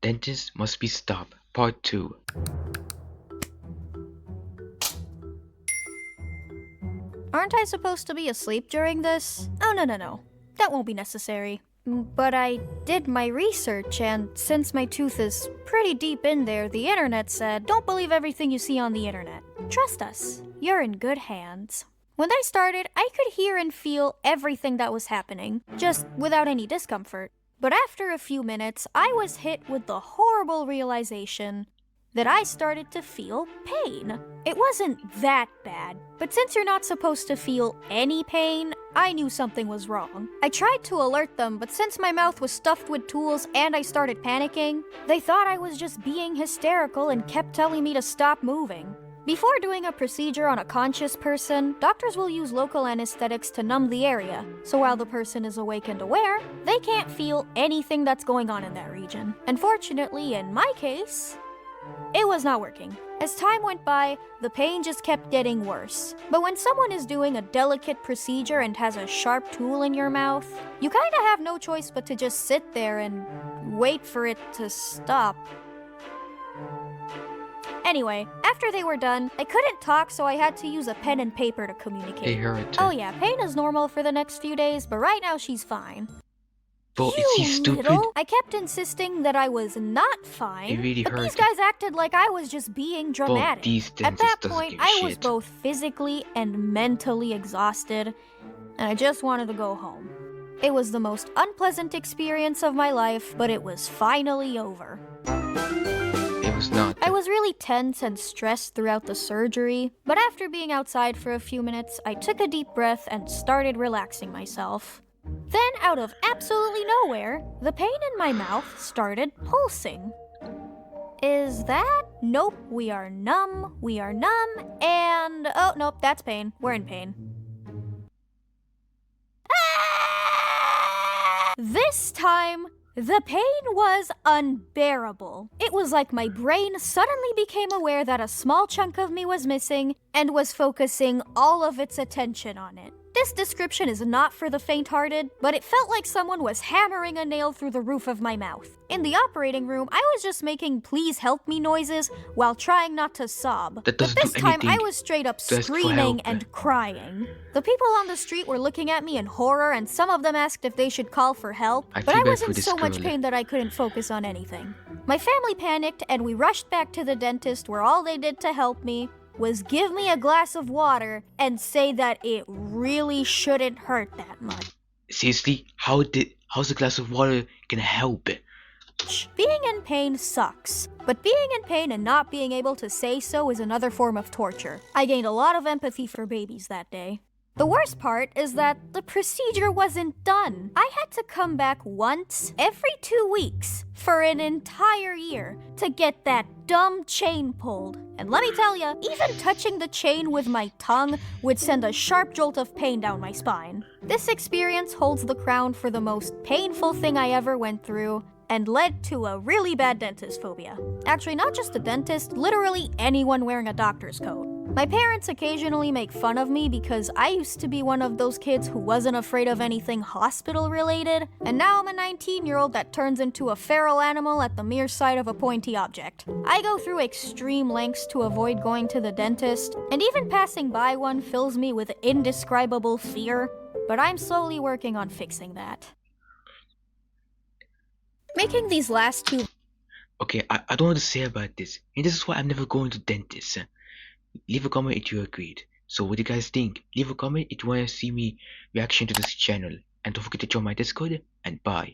Dentist must be stopped. Part 2. Aren't I supposed to be asleep during this? Oh, no. That won't be necessary. But I did my research, and since my tooth is pretty deep in there, the internet said, don't believe everything you see on the internet. Trust us, you're in good hands. When they started, I could hear and feel everything that was happening, just without any discomfort. But after a few minutes, I was hit with the horrible realization that I started to feel pain. It wasn't that bad, but since you're not supposed to feel any pain, I knew something was wrong. I tried to alert them, but since my mouth was stuffed with tools and I started panicking, they thought I was just being hysterical and kept telling me to stop moving. Before doing a procedure on a conscious person, doctors will use local anesthetics to numb the area, so while the person is awake and aware, they can't feel anything that's going on in that region. Unfortunately, in my case, it was not working. As time went by, the pain just kept getting worse. But when someone is doing a delicate procedure and has a sharp tool in your mouth, you kinda have no choice but to just sit there and wait for it to stop. Anyway, after they were done, I couldn't talk, so I had to use a pen and paper to communicate. They hurt. Oh yeah, pain is normal for the next few days, but right now she's fine. Bro, is he stupid? Little? I kept insisting that I was not fine, It really but hurt. these guys acted like I was just being dramatic. these At dentists that doesn't point, give a I was shit. both physically and mentally exhausted, and I just wanted to go home. It was the most unpleasant experience of my life, but it was finally over. It was not. I was really tense and stressed throughout the surgery, but after being outside for a few minutes, I took a deep breath and started relaxing myself. Then, out of absolutely nowhere, the pain in my mouth started pulsing. Is that? Nope, we are numb, and... Oh, nope, that's pain. We're in pain. This time, the pain was unbearable. It was like my brain suddenly became aware that a small chunk of me was missing and was focusing all of its attention on it. This description is not for the faint-hearted, but it felt like someone was hammering a nail through the roof of my mouth. In the operating room, I was just making please help me noises while trying not to sob. That But doesn't this do time, I anything. was straight up Just for screaming help. and crying. The people on the street were looking at me in horror, and some of them asked if they should call for help, I but feel I bad was for in this so much girl. pain that I couldn't focus on anything. My family panicked, and we rushed back to the dentist, where all they did to help me was give me a glass of water and say that it really shouldn't hurt that much. Seriously? How's a glass of water gonna help? Being in pain sucks, but being in pain and not being able to say so is another form of torture. I gained a lot of empathy for babies that day. The worst part is that the procedure wasn't done. I had to come back once every 2 weeks for an entire year to get that dumb chain pulled. And let me tell ya, even touching the chain with my tongue would send a sharp jolt of pain down my spine. This experience holds the crown for the most painful thing I ever went through, and led to a really bad dentist phobia. Actually, not just a dentist, literally anyone wearing a doctor's coat. My parents occasionally make fun of me because I used to be one of those kids who wasn't afraid of anything hospital-related, and now I'm a 19-year-old that turns into a feral animal at the mere sight of a pointy object. I go through extreme lengths to avoid going to the dentist, and even passing by one fills me with indescribable fear, but I'm slowly working on fixing that. Making these last two... Okay, I don't know what to say about this. And this is why I'm never going to dentist. Leave a comment if you agreed. So what do you guys think? Leave a comment if you want to see me reaction to this channel. And don't forget to join my Discord, and bye.